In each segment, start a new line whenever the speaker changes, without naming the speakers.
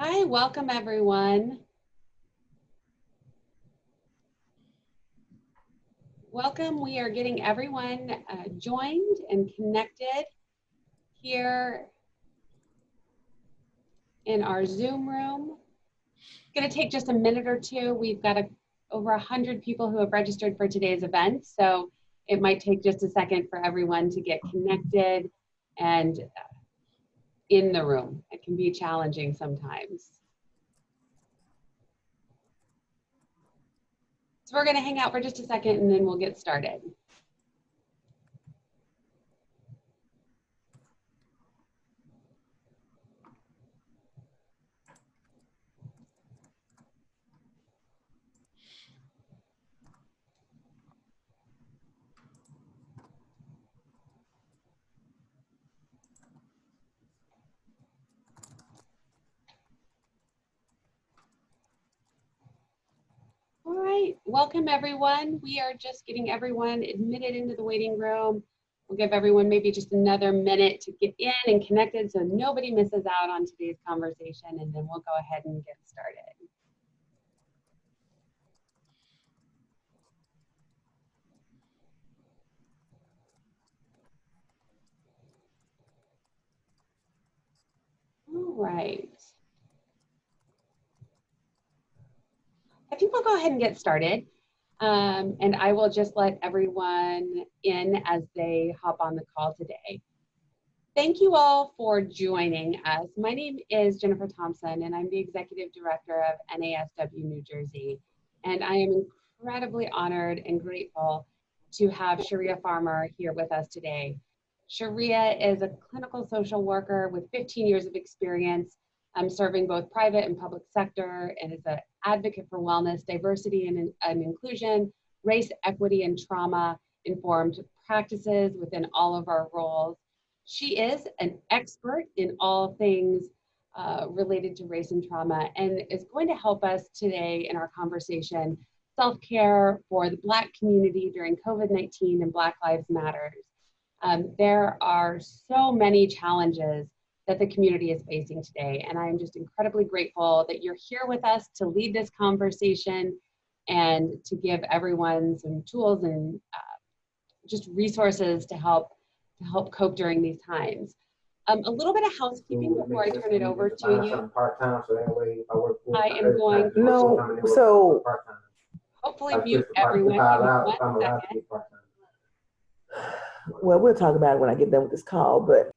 Hi, welcome everyone. Welcome. We are getting everyone joined and connected here in our Zoom room. It's going to take just a minute or two. We've got over 100 people who have registered for today's event, so it might take just a second for everyone to get connected and in the room. It can be challenging sometimes. So we're going to hang out for just a second and then we'll get started. All right, welcome everyone. We are just getting everyone admitted into the waiting room. We'll give everyone maybe just another minute to get in and connected so nobody misses out on today's conversation, and then we'll go ahead and get started. All right. I think we'll go ahead and get started. And I will just let everyone in as they hop on the call today. Thank you all for joining us. My name is Jennifer Thompson, and I'm the Executive Director of NASW New Jersey. And I am incredibly honored and grateful to have Sharea Farmer here with us today. Sharea is a clinical social worker with 15 years of experience serving both private and public sector, and is an advocate for wellness, diversity and inclusion, race, equity, and trauma-informed practices within all of our roles. She is an expert in all things related to race and trauma, and is going to help us today in our conversation, self-care for the Black community during COVID-19 and Black Lives Matter. There are so many challenges that the community is facing today, and I am just incredibly grateful that you're here with us to lead this conversation and to give everyone some tools and just resources to help cope during these times. A little bit of housekeeping before I turn it over to you. I am going to hopefully mute everyone. Give me 1 second.
Well, we'll talk about it when I get done with this call, but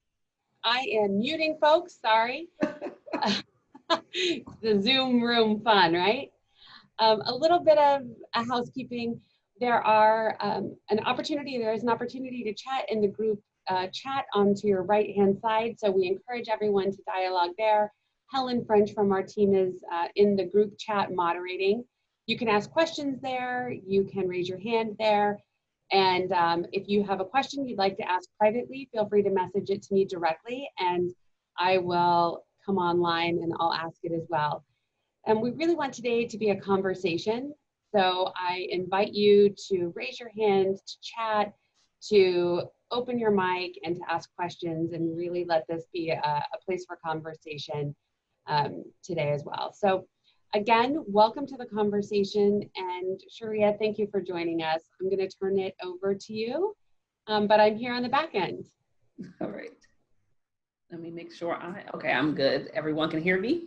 I am muting folks, sorry. The Zoom room fun, right? A little bit of a housekeeping. There is an opportunity to chat in the group chat onto your right-hand side. So we encourage everyone to dialogue there. Helen French from our team is in the group chat moderating. You can ask questions there. You can raise your hand there. And if you have a question you'd like to ask privately, feel free to message it to me directly, and I will come online and I'll ask it as well. And we really want today to be a conversation. So I invite you to raise your hand, to chat, to open your mic, and to ask questions, and really let this be a place for conversation today as well. So again, welcome to the conversation, and Sharea, thank you for joining us. I'm going to turn it over to you, but I'm here on the back end.
All right. Let me make sure okay, I'm good. Everyone can hear me?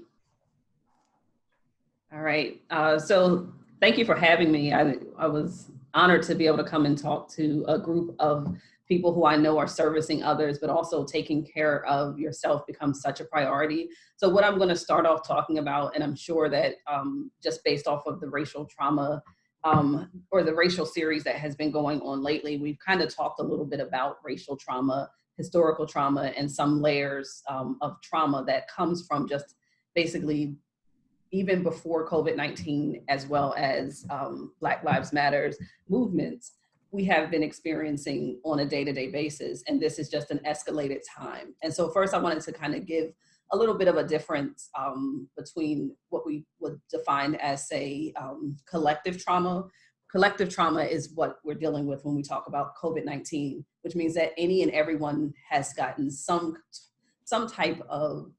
All right. So thank you for having me. I was honored to be able to come and talk to a group of people who I know are servicing others, but also taking care of yourself becomes such a priority. So what I'm going to start off talking about, and I'm sure that just based off of the racial trauma or the racial series that has been going on lately, we've kind of talked a little bit about racial trauma, historical trauma, and some layers of trauma that comes from just basically even before COVID-19, as well as Black Lives Matter movements, we have been experiencing on a day-to-day basis, and this is just an escalated time. And so first I wanted to kind of give a little bit of a difference between what we would define as, say, collective trauma. Collective trauma is what we're dealing with when we talk about COVID-19, which means that any and everyone has gotten some type of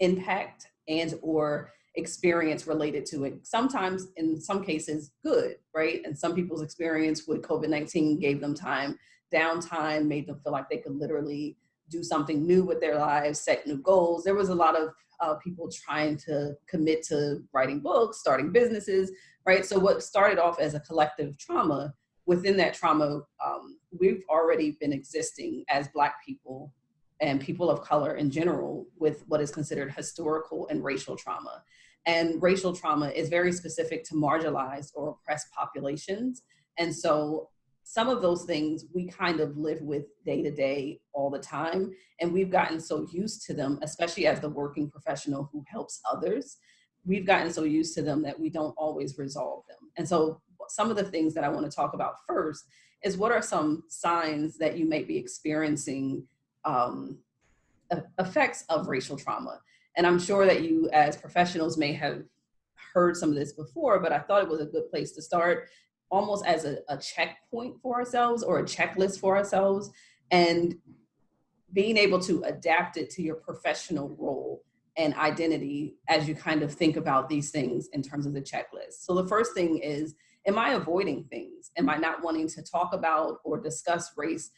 impact and or experience related to it. Sometimes, in some cases, good, right? And some people's experience with COVID-19 gave them downtime, made them feel like they could literally do something new with their lives, set new goals. There was a lot of people trying to commit to writing books, starting businesses, right? So what started off as a collective trauma, within that trauma, we've already been existing as Black people and people of color in general with what is considered historical and racial trauma. And racial trauma is very specific to marginalized or oppressed populations. And so some of those things we kind of live with day to day all the time. And we've gotten so used to them, especially as the working professional who helps others. We've gotten so used to them that we don't always resolve them. And so some of the things that I want to talk about first is what are some signs that you may be experiencing effects of racial trauma. And I'm sure that you as professionals may have heard some of this before, but I thought it was a good place to start, almost as a checkpoint for ourselves or a checklist for ourselves, and being able to adapt it to your professional role and identity as you kind of think about these things in terms of the checklist. So the first thing is, am I avoiding things? Am I not wanting to talk about or discuss race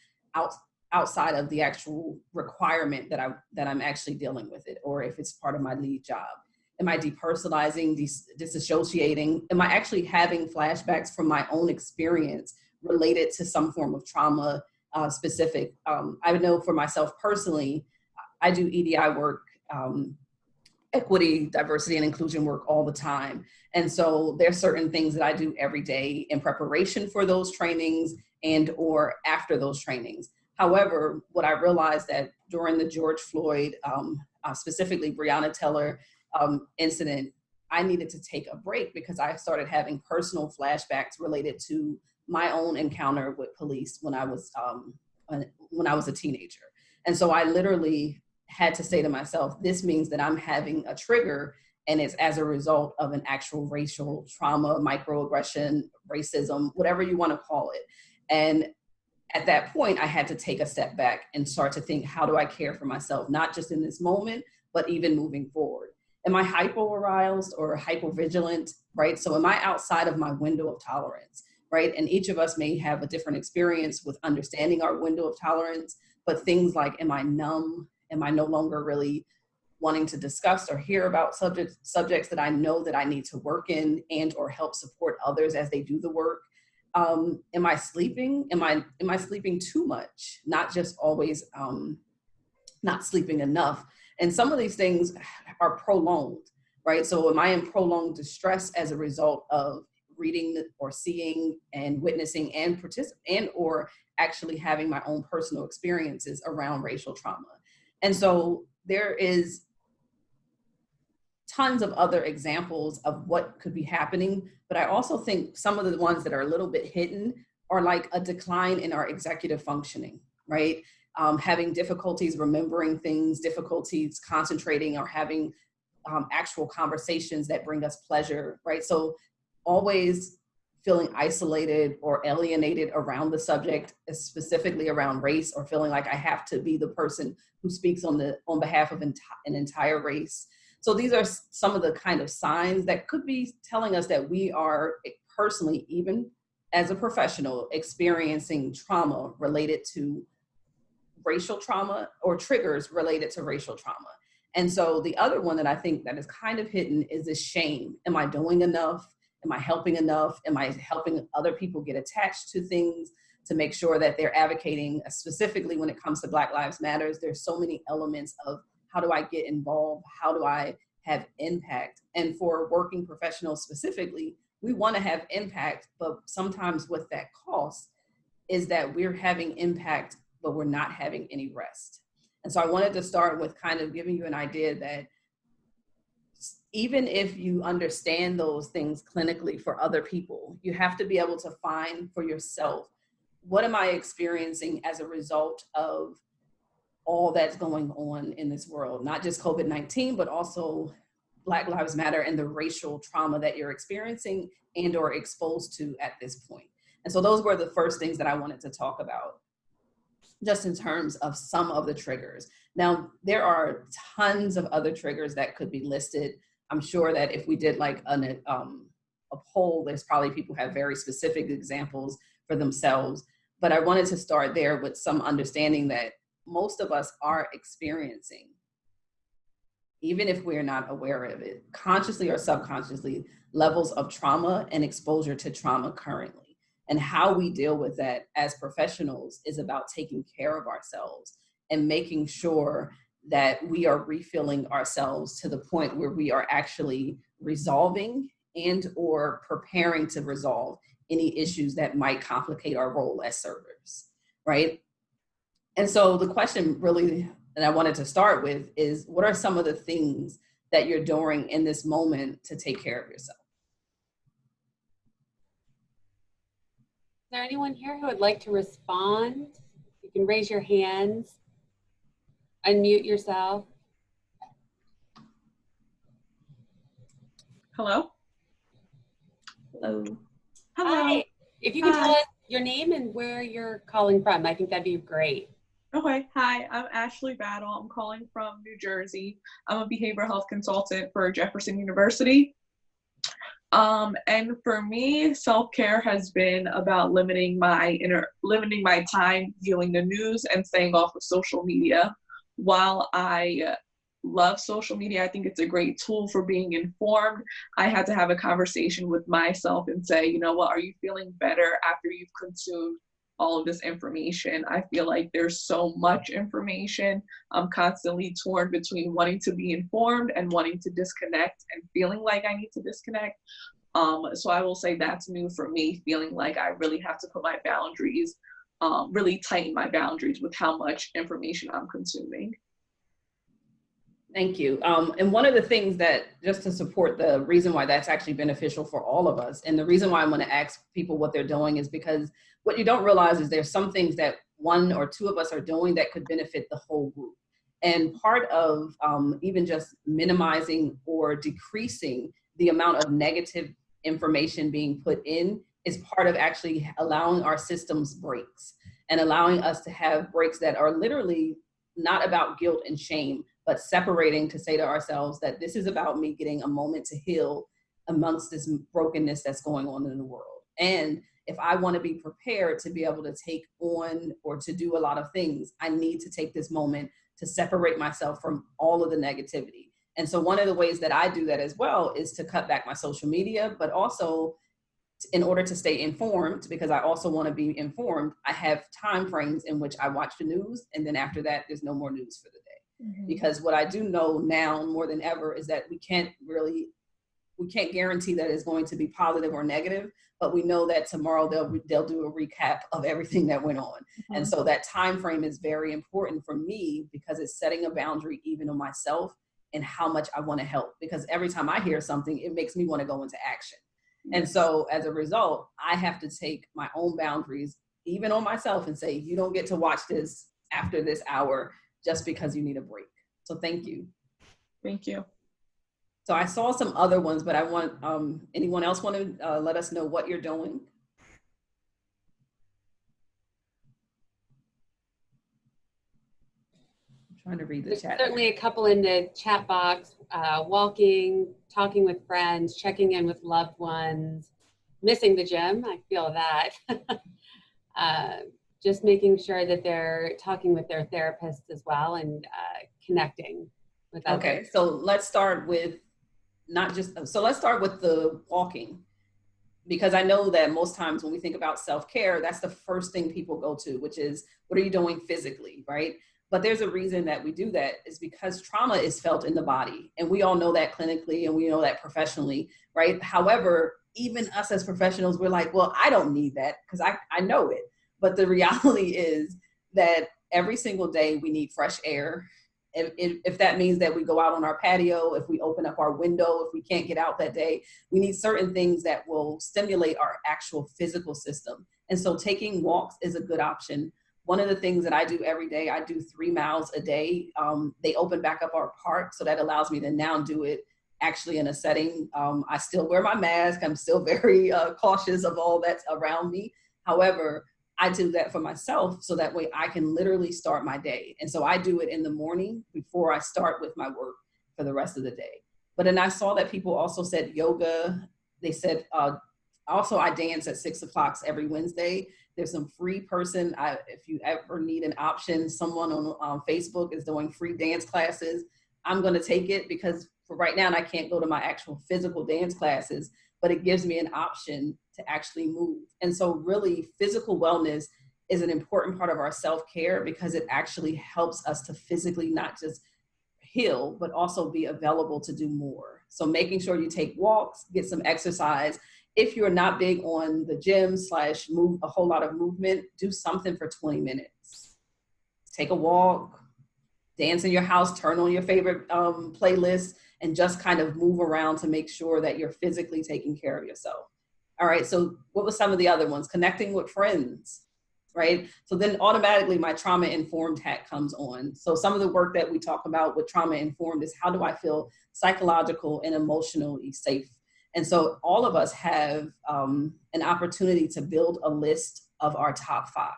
outside of the actual requirement that I'm actually dealing with it, or if it's part of my lead job? Am I depersonalizing, disassociating? Am I actually having flashbacks from my own experience related to some form of trauma specific? I know for myself personally, I do EDI work, equity, diversity, and inclusion work all the time. And so there's certain things that I do every day in preparation for those trainings and or after those trainings. However, what I realized that during the George Floyd, specifically Breonna Taylor incident, I needed to take a break because I started having personal flashbacks related to my own encounter with police when I was a teenager. And so I literally had to say to myself, this means that I'm having a trigger, and it's as a result of an actual racial trauma, microaggression, racism, whatever you want to call it. And at that point, I had to take a step back and start to think, how do I care for myself, not just in this moment, but even moving forward? Am I hypo-aroused or hypo-vigilant, right? So am I outside of my window of tolerance, right? And each of us may have a different experience with understanding our window of tolerance, but things like, am I numb? Am I no longer really wanting to discuss or hear about subjects that I know that I need to work in and or help support others as they do the work? Am I sleeping? Am I sleeping too much? Not just always not sleeping enough. And some of these things are prolonged, right? So am I in prolonged distress as a result of reading or seeing and witnessing and or actually having my own personal experiences around racial trauma? And so there is tons of other examples of what could be happening, but I also think some of the ones that are a little bit hidden are like a decline in our executive functioning, right? Having difficulties remembering things, difficulties concentrating, or having actual conversations that bring us pleasure, right? So always feeling isolated or alienated around the subject, specifically around race, or feeling like I have to be the person who speaks on behalf of an entire race. So these are some of the kind of signs that could be telling us that we are personally, even as a professional, experiencing trauma related to racial trauma or triggers related to racial trauma. And so the other one that I think that is kind of hidden is this shame. Am I doing enough? Am I helping enough? Am I helping other people get attached to things to make sure that they're advocating, specifically when it comes to Black Lives Matters? There's so many elements of how do I get involved? How do I have impact? And for working professionals specifically, we want to have impact, but sometimes what that costs is that we're having impact, but we're not having any rest. And so I wanted to start with kind of giving you an idea that even if you understand those things clinically for other people, you have to be able to find for yourself, what am I experiencing as a result of all that's going on in this world? Not just COVID-19, but also Black Lives Matter and the racial trauma that you're experiencing and or exposed to at this point. And so those were the first things that I wanted to talk about. just in terms of some of the triggers. Now, there are tons of other triggers that could be listed. I'm sure that if we did like a poll, there's probably people who have very specific examples for themselves. But I wanted to start there with some understanding that most of us are experiencing, even if we're not aware of it, consciously or subconsciously, levels of trauma and exposure to trauma currently. And how we deal with that as professionals is about taking care of ourselves and making sure that we are refilling ourselves to the point where we are actually resolving and or preparing to resolve any issues that might complicate our role as servers, right? And so the question really that I wanted to start with is, what are some of the things that you're doing in this moment to take care of yourself?
Is there anyone here who would like to respond? You can raise your hands, unmute yourself.
Hello?
Hello.
Hello.
Hi. If you can
Hi.
tell us your name and where you're calling from, I think that'd be great.
Okay. Hi, I'm Ashley Battle. I'm calling from New Jersey. I'm a behavioral health consultant for Jefferson University. And for me, self-care has been about limiting my time viewing the news and staying off of social media. While I love social media, I think it's a great tool for being informed. I had to have a conversation with myself and say, you know what, are you feeling better after you've consumed all of this information? I feel like there's so much information. I'm constantly torn between wanting to be informed and wanting to disconnect and feeling like I need to disconnect. So I will say that's new for me, feeling like I really have to put my boundaries, really tighten my boundaries with how much information I'm consuming.
Thank you. And one of the things that, just to support the reason why that's actually beneficial for all of us, and the reason why I'm going to ask people what they're doing is because what you don't realize is there's some things that one or two of us are doing that could benefit the whole group. And part of even just minimizing or decreasing the amount of negative information being put in is part of actually allowing our systems breaks and allowing us to have breaks that are literally not about guilt and shame, but separating to say to ourselves that this is about me getting a moment to heal amongst this brokenness that's going on in the world. And if I want to be prepared to be able to take on or to do a lot of things, I need to take this moment to separate myself from all of the negativity. And so one of the ways that I do that as well is to cut back my social media, but also in order to stay informed, because I also want to be informed, I have time frames in which I watch the news. And then after that, there's no more news for the day. Mm-hmm. Because what I do know now more than ever is that we can't guarantee that it's going to be positive or negative, but we know that tomorrow they'll do a recap of everything that went on. Mm-hmm. And so that time frame is very important for me because it's setting a boundary even on myself and how much I want to help. Because every time I hear something, it makes me want to go into action. Yes. And so as a result, I have to take my own boundaries, even on myself, and say, you don't get to watch this after this hour just because you need a break. So thank you.
Thank you.
So I saw some other ones, but I want, anyone else want to let us know what you're doing? I'm trying to read the chat.
Certainly a couple in the chat box, walking, talking with friends, checking in with loved ones, missing the gym, I feel that. Just making sure that they're talking with their therapists as well and connecting with others.
Okay, so let's start with let's start with the walking, because I know that most times when we think about self-care, that's the first thing people go to, which is, what are you doing physically, right? But there's a reason that we do that, is because trauma is felt in the body. And we all know that clinically and we know that professionally, right? However, even us as professionals, we're like, well, I don't need that because I know it. But the reality is that every single day we need fresh air. If that means that we go out on our patio, if we open up our window, if we can't get out that day, we need certain things that will stimulate our actual physical system. And so taking walks is a good option. One of the things that I do every day, I do 3 miles a day. They open back up our park, so that allows me to now do it actually in a setting. I still wear my mask. I'm still very cautious of all that's around me. However, I do that for myself so that way I can literally start my day. And so I do it in the morning before I start with my work for the rest of the day. But then I saw that people also said yoga. They said, also I dance at 6 o'clock every Wednesday. There's some free person. If you ever need an option, someone on Facebook is doing free dance classes. I'm going to take it because for right now, I can't go to my actual physical dance classes, but it gives me an option to actually move. And so really physical wellness is an important part of our self-care because it actually helps us to physically not just heal, but also be available to do more. So making sure you take walks, get some exercise. If you're not big on the gym / move a whole lot of movement, do something for 20 minutes. Take a walk, dance in your house, turn on your favorite playlist, and just kind of move around to make sure that you're physically taking care of yourself. All right, so what were some of the other ones? Connecting with friends, right? So then automatically my trauma-informed hat comes on. So some of the work that we talk about with trauma-informed is how do I feel psychological and emotionally safe? And so all of us have an opportunity to build a list of our top 5.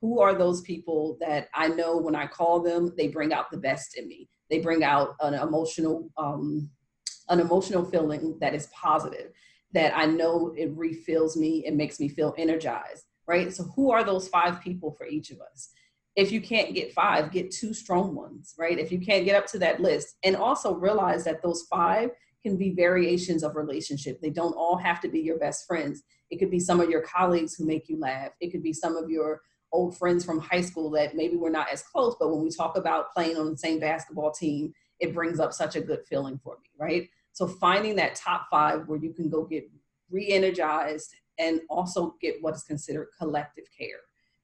Who are those people that I know when I call them, they bring out the best in me. They bring out an emotional feeling that is positive, that I know it refills me and makes me feel energized, right? So who are those 5 people for each of us? If you can't get 5, get 2 strong ones, right? If you can't get up to that list, and also realize that those 5 can be variations of relationship. They don't all have to be your best friends. It could be some of your colleagues who make you laugh. It could be some of your old friends from high school that maybe we're not as close, but when we talk about playing on the same basketball team, it brings up such a good feeling for me, right? So finding that top 5 where you can go get re-energized and also get what is considered collective care,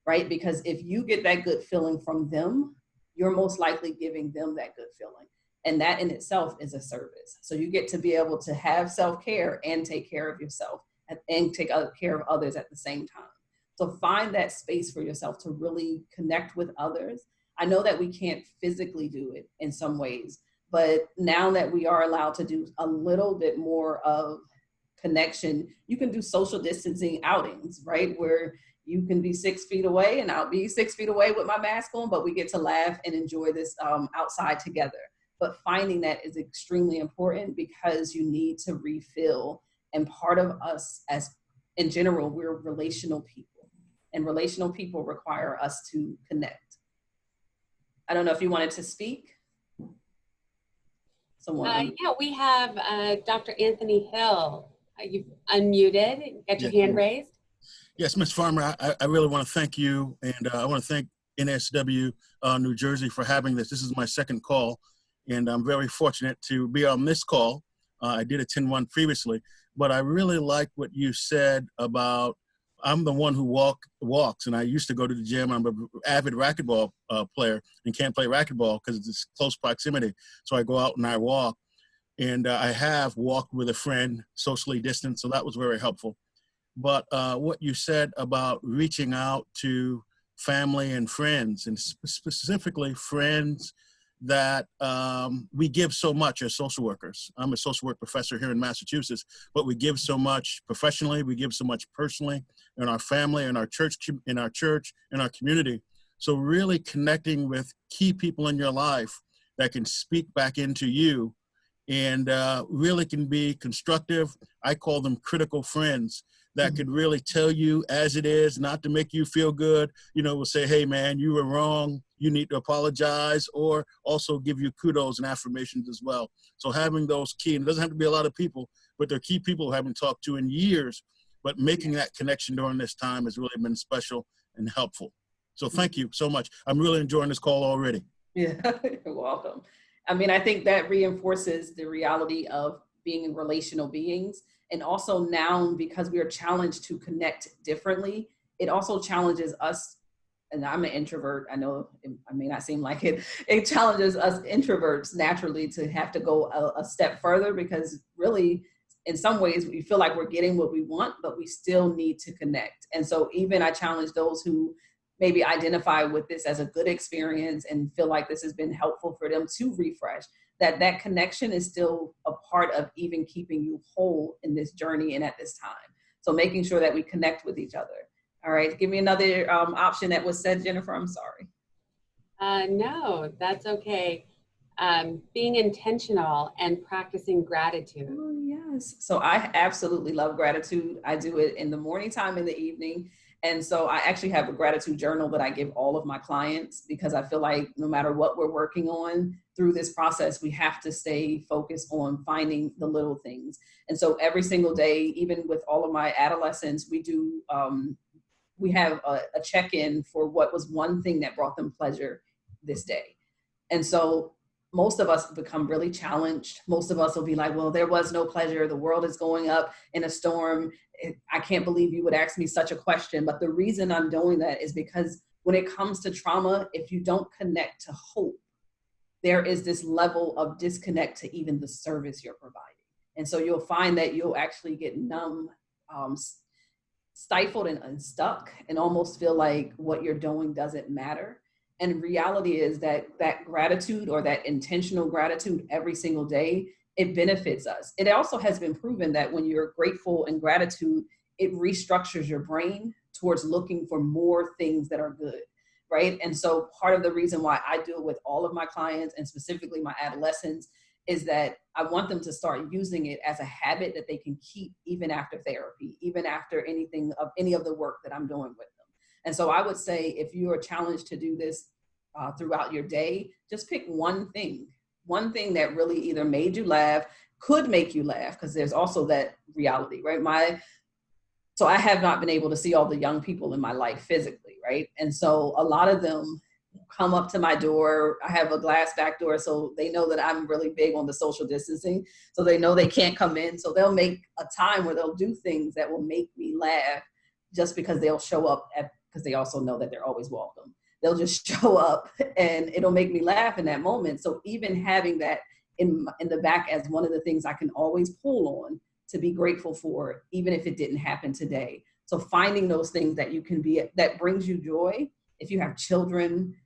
right? Because if you get that good feeling from them, you're most likely giving them that good feeling. And that in itself is a service. So you get to be able to have self-care and take care of yourself and take care of others at the same time. So find that space for yourself to really connect with others. I know that we can't physically do it in some ways, but now that we are allowed to do a little bit more of connection, you can do social distancing outings, right? Where you can be 6 feet away and I'll be 6 feet away with my mask on, but we get to laugh and enjoy this outside together. But finding that is extremely important because you need to refill. And part of us as in general, we're relational people. And relational people require us to connect. I don't know if you wanted to speak. Someone.
Yeah, we have Dr. Anthony Hill. You've unmuted, got your hand raised.
Yes, Ms. Farmer, I really want to thank you, and I want to thank NSW New Jersey for having this. This is my second call, and I'm very fortunate to be on this call. I did attend one previously, but I really like what you said about I'm the one who walks, and I used to go to the gym. I'm an avid racquetball player and can't play racquetball because it's close proximity. So I go out and I walk, and I have walked with a friend, socially distanced, so that was very helpful. But what you said about reaching out to family and friends, and specifically friends that we give so much as social workers. I'm a social work professor here in Massachusetts, but we give so much professionally, we give so much personally in our family, in our church, in our community. So really connecting with key people in your life that can speak back into you and really can be constructive. I call them critical friends that could really tell you as it is, not to make you feel good. You know, will say, hey man, you were wrong. You need to apologize, or also give you kudos and affirmations as well. So having those key, and it doesn't have to be a lot of people, but they're key people who I haven't talked to in years, but making that connection during this time has really been special and helpful. So thank you so much. I'm really enjoying this call already.
Yeah, you're welcome. I mean, I think that reinforces the reality of being relational beings. And also now, because we are challenged to connect differently, it also challenges us. And I'm an introvert. I know I may not seem like it. It challenges us introverts naturally to have to go a step further, because really, in some ways, we feel like we're getting what we want, but we still need to connect. And so even I challenge those who maybe identify with this as a good experience and feel like this has been helpful for them to refresh, that connection is still a part of even keeping you whole in this journey and at this time. So making sure that we connect with each other. All right, give me another option that was said, Jennifer, I'm sorry.
No, that's okay. Being intentional and practicing gratitude.
Oh, yes. So I absolutely love gratitude. I do it in the morning time, in the evening. And so I actually have a gratitude journal that I give all of my clients, because I feel like no matter what we're working on through this process, we have to stay focused on finding the little things. And so every single day, even with all of my adolescents, we have a check-in for what was one thing that brought them pleasure this day. And so most of us become really challenged. Most of us will be like, well, there was no pleasure. The world is going up in a storm. I can't believe you would ask me such a question. But the reason I'm doing that is because when it comes to trauma, if you don't connect to hope, there is this level of disconnect to even the service you're providing. And so you'll find that you'll actually get numb, stifled and unstuck, and almost feel like what you're doing doesn't matter. And reality is that that gratitude, or that intentional gratitude every single day, it benefits us. It also has been proven that when you're grateful and gratitude, it restructures your brain towards looking for more things that are good, right? And so part of the reason why I do it with all of my clients, and specifically my adolescents, is that I want them to start using it as a habit that they can keep even after therapy, even after any of the work that I'm doing with them. And so I would say, if you are challenged to do this throughout your day, just pick one thing that really either made you laugh, could make you laugh, because there's also that reality, right? So I have not been able to see all the young people in my life physically, right? And so a lot of them come up to my door. I have a glass back door, so they know that I'm really big on the social distancing. So they know they can't come in. So they'll make a time where they'll do things that will make me laugh, just because they'll show up because they also know that they're always welcome. They'll just show up and it'll make me laugh in that moment. So even having that in the back as one of the things I can always pull on to be grateful for, even if it didn't happen today. So finding those things that that brings you joy. If you have children,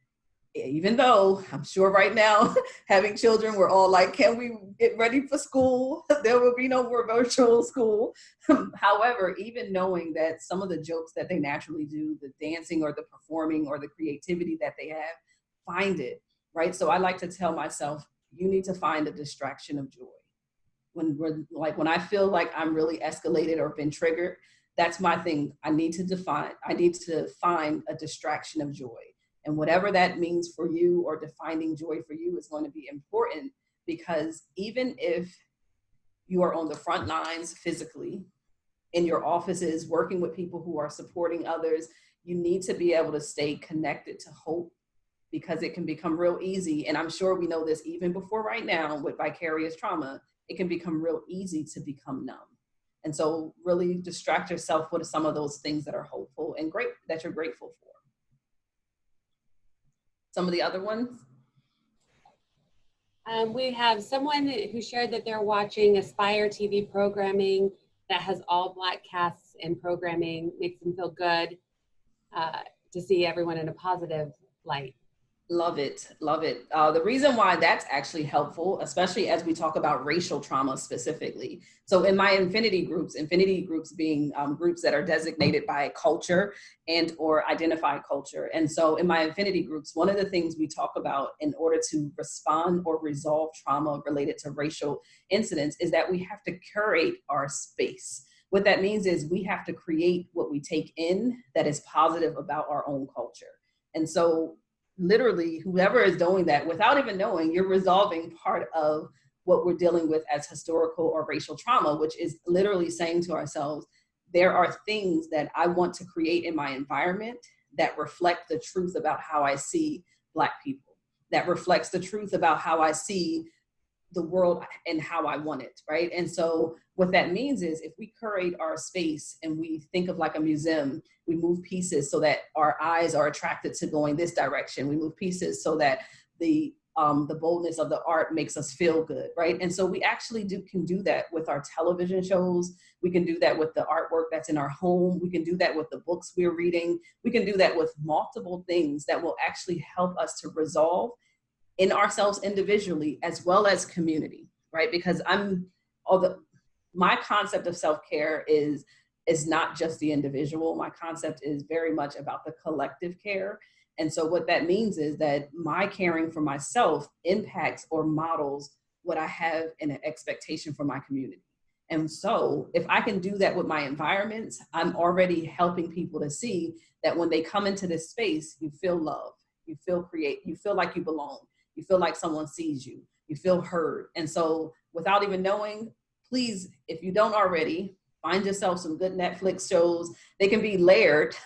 even though I'm sure right now, having children, we're all like, can we get ready for school? There will be no more virtual school. However, even knowing that some of the jokes that they naturally do, the dancing or the performing or the creativity that they have, find it, right? So I like to tell myself, you need to find a distraction of joy. When I feel like I'm really escalated or been triggered, that's my thing. I need to find a distraction of joy. And whatever that means for you, or defining joy for you, is going to be important, because even if you are on the front lines physically, in your offices, working with people who are supporting others, you need to be able to stay connected to hope, because it can become real easy. And I'm sure we know this even before right now with vicarious trauma, it can become real easy to become numb. And so really distract yourself with some of those things that are hopeful and great, that you're grateful for. Some of the other ones?
We have someone who shared that they're watching Aspire TV programming that has all Black casts and programming, makes them feel good to see everyone in a positive light.
Love it, love it. The reason why that's actually helpful, especially as we talk about racial trauma specifically. So in my infinity groups being groups that are designated by culture and or identify culture. And so in my infinity groups, one of the things we talk about in order to respond or resolve trauma related to racial incidents is that we have to curate our space. What that means is we have to create what we take in that is positive about our own culture. And so literally, whoever is doing that, without even knowing, you're resolving part of what we're dealing with as historical or racial trauma, which is literally saying to ourselves, there are things that I want to create in my environment that reflect the truth about how I see Black people, that reflects the truth about how I see the world and how I want it, right? And so what that means is, if we curate our space and we think of like a museum, we move pieces so that our eyes are attracted to going this direction. We move pieces so that the boldness of the art makes us feel good, right? And so we actually can do that with our television shows. We can do that with the artwork that's in our home. We can do that with the books we're reading. We can do that with multiple things that will actually help us to resolve in ourselves individually as well as community, right? Because my concept of self-care is is not just the individual. My concept is very much about the collective care. And so what that means is that my caring for myself impacts or models what I have in an expectation for my community. And so if I can do that with my environments, I'm already helping people to see that when they come into this space, you feel love, you feel you feel like you belong, you feel like someone sees you, you feel heard. And so without even knowing, please, if you don't already, find yourself some good Netflix shows. They can be layered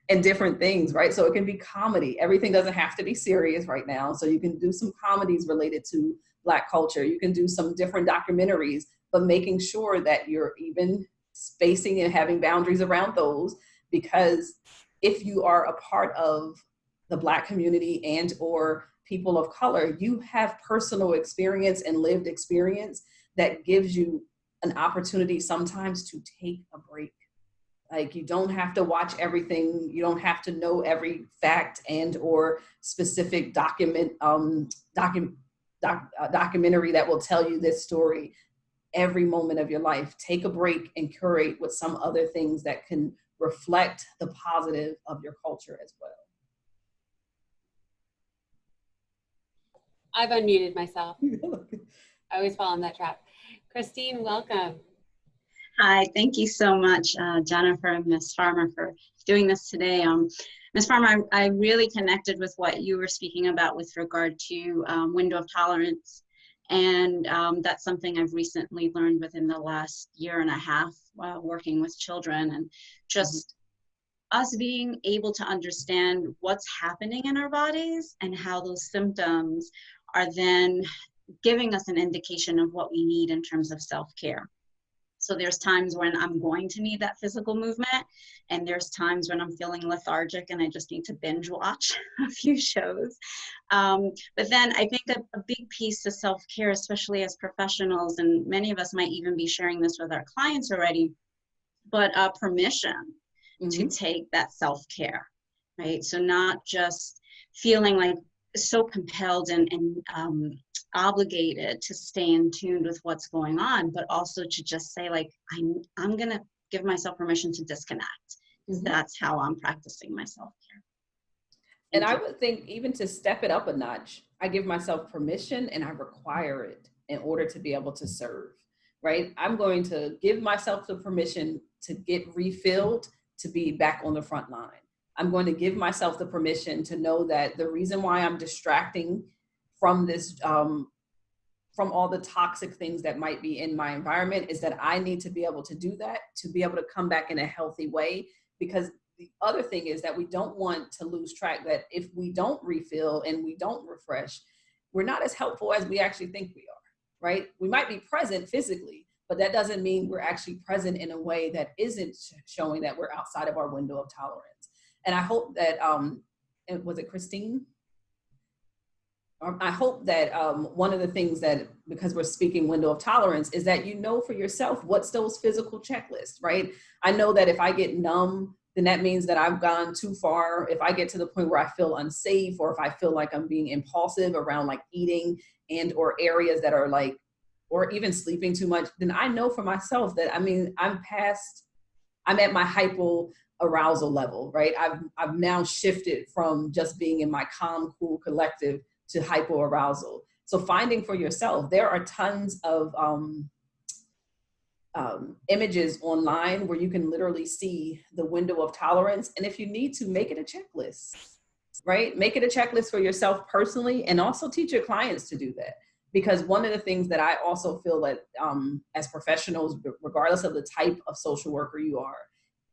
and different things, right? So it can be comedy. Everything doesn't have to be serious right now. So you can do some comedies related to Black culture. You can do some different documentaries, but making sure that you're even spacing and having boundaries around those, because if you are a part of the Black community and or people of color, you have personal experience and lived experience that gives you an opportunity sometimes to take a break. Like, you don't have to watch everything. You don't have to know every fact and or specific documentary that will tell you this story. Every moment of your life, take a break and curate with some other things that can reflect the positive of your culture as well.
I've unmuted myself. I always fall in that trap. Christine, welcome.
Hi, thank you so much, Jennifer and Ms. Farmer, for doing this today. Ms. Farmer, I really connected with what you were speaking about with regard to window of tolerance. And that's something I've recently learned within the last year and a half while working with children, and just us being able to understand what's happening in our bodies and how those symptoms are then giving us an indication of what we need in terms of self-care. So there's times when I'm going to need that physical movement, and there's times when I'm feeling lethargic and I just need to binge watch a few shows. But then I think a big piece to self-care, especially as professionals, and many of us might even be sharing this with our clients already, but permission to take that self-care, right? So not just feeling like so compelled and obligated to stay in tune with what's going on, but also to just say, like, I'm gonna give myself permission to disconnect. That's how I'm practicing my self-care.
And I would think even to step it up a notch, I give myself permission and I require it in order to be able to serve, right? I'm going to give myself the permission to get refilled, to be back on the front line. I'm going to give myself the permission to know that the reason why I'm distracting from this, from all the toxic things that might be in my environment, is that I need to be able to do that, to be able to come back in a healthy way. Because the other thing is that we don't want to lose track that if we don't refill and we don't refresh, we're not as helpful as we actually think we are, right? We might be present physically, but that doesn't mean we're actually present in a way that isn't showing that we're outside of our window of tolerance. And I hope that, was it Christine? I hope that one of the things that, because we're speaking window of tolerance, is that you know for yourself what's those physical checklists, right? I know that if I get numb, then that means that I've gone too far. If I get to the point where I feel unsafe, or if I feel like I'm being impulsive around like eating and or areas that are like, or even sleeping too much, then I know for myself that, I mean, I'm at my hypo arousal level, right? I've now shifted from just being in my calm, cool, collective to hypo arousal. So finding for yourself, there are tons of images online where you can literally see the window of tolerance. And if you need to, make it a checklist, right? Make it a checklist for yourself personally, and also teach your clients to do that. Because one of the things that I also feel that as professionals, regardless of the type of social worker you are,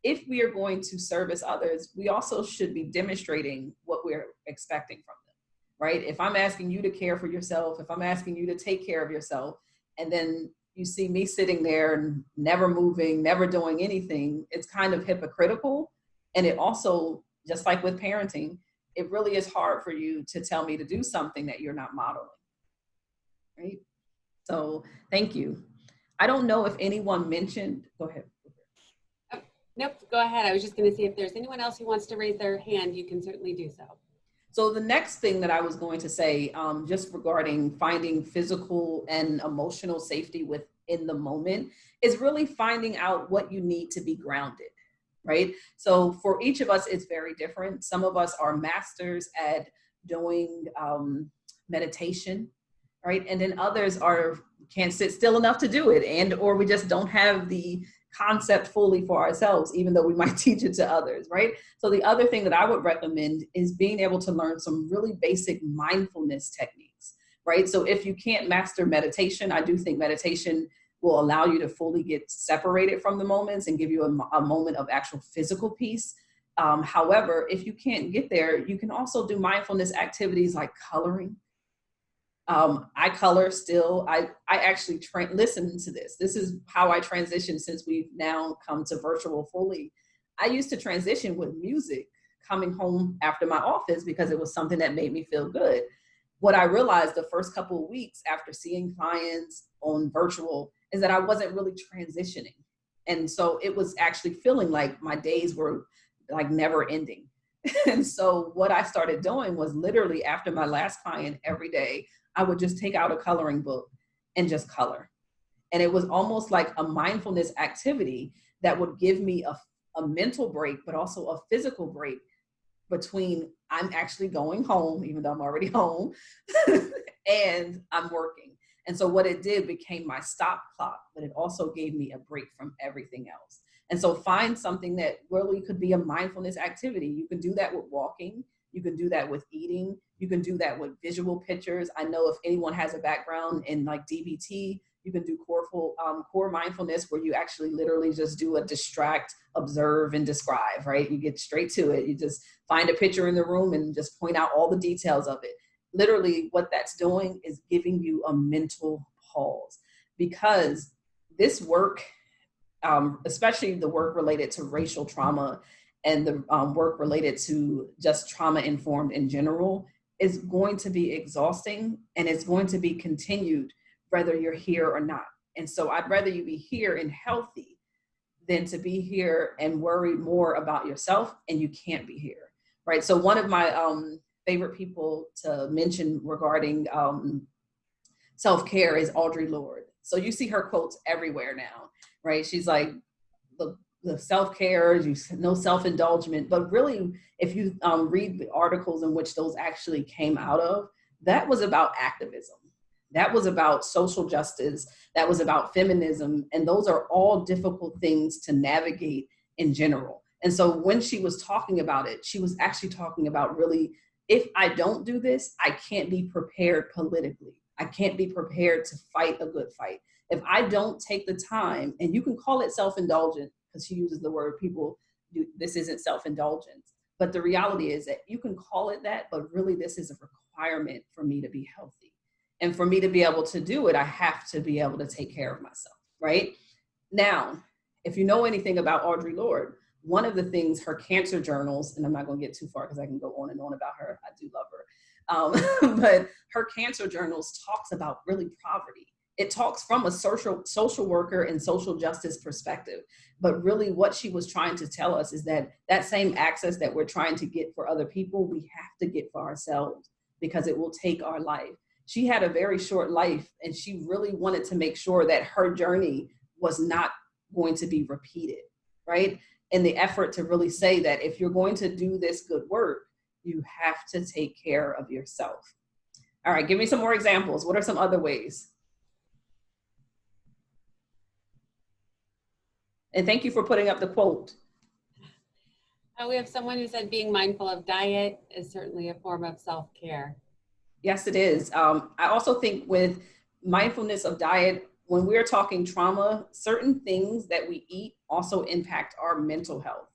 if we are going to service others, we also should be demonstrating what we're expecting from them, right? If I'm asking you to care for yourself, if I'm asking you to take care of yourself, and then you see me sitting there and never moving, never doing anything, it's kind of hypocritical. And it also, just like with parenting, it really is hard for you to tell me to do something that you're not modeling, right? So thank you. I don't know if anyone mentioned, go ahead.
Nope, go ahead. I was just going to see if there's anyone else who wants to raise their hand, you can certainly do so.
So the next thing that I was going to say, just regarding finding physical and emotional safety within the moment, is really finding out what you need to be grounded, right? So for each of us, it's very different. Some of us are masters at doing meditation, right? And then others can't sit still enough to do it, and or we just don't have the concept fully for ourselves, even though we might teach it to others, right? So the other thing that I would recommend is being able to learn some really basic mindfulness techniques, right? So if you can't master meditation, I do think meditation will allow you to fully get separated from the moments and give you a moment of actual physical peace. However, if you can't get there, you can also do mindfulness activities like coloring. I color still. I actually listen to this. This is how I transition since we've now come to virtual fully. I used to transition with music coming home after my office because it was something that made me feel good. What I realized the first couple of weeks after seeing clients on virtual is that I wasn't really transitioning. And so it was actually feeling like my days were like never ending. And so what I started doing was literally after my last client every day, I would just take out a coloring book and just color. And it was almost like a mindfulness activity that would give me a mental break, but also a physical break between I'm actually going home, even though I'm already home, and I'm working. And so what it did became my stop clock, but it also gave me a break from everything else. And so find something that really could be a mindfulness activity. You can do that with walking. You can do that with eating. You can do that with visual pictures. I know if anyone has a background in like DBT, you can do core mindfulness where you actually literally just do a distract, observe, and describe, right? You get straight to it. You just find a picture in the room and just point out all the details of it. Literally what that's doing is giving you a mental pause, because this work, especially the work related to racial trauma and the work related to just trauma informed in general, is going to be exhausting, and it's going to be continued whether you're here or not. And so I'd rather you be here and healthy than to be here and worry more about yourself and you can't be here, right? So one of my favorite people to mention regarding self-care is Audrey Lord. So you see her quotes everywhere now, right? She's like, the self-care, no self-indulgence, but really, if you read the articles in which those actually came out of, that was about activism. That was about social justice. That was about feminism. And those are all difficult things to navigate in general. And so when she was talking about it, she was actually talking about really, if I don't do this, I can't be prepared politically. I can't be prepared to fight a good fight. If I don't take the time, and you can call it self-indulgent, because she uses the word this isn't self-indulgence. But the reality is that you can call it that, but really this is a requirement for me to be healthy. And for me to be able to do it, I have to be able to take care of myself, right? Now, if you know anything about Audrey Lord, one of the things, her cancer journals, and I'm not going to get too far because I can go on and on about her. I do love her. But her cancer journals talks about really poverty. It talks from a social worker and social justice perspective. But really what she was trying to tell us is that that same access that we're trying to get for other people, we have to get for ourselves, because it will take our life. She had a very short life, and she really wanted to make sure that her journey was not going to be repeated, right? In the effort to really say that if you're going to do this good work, you have to take care of yourself. All right, give me some more examples. What are some other ways? And thank you for putting up the quote.
We have someone who said being mindful of diet is certainly a form of self-care.
Yes, it is. I also think with mindfulness of diet, when we're talking trauma, certain things that we eat also impact our mental health,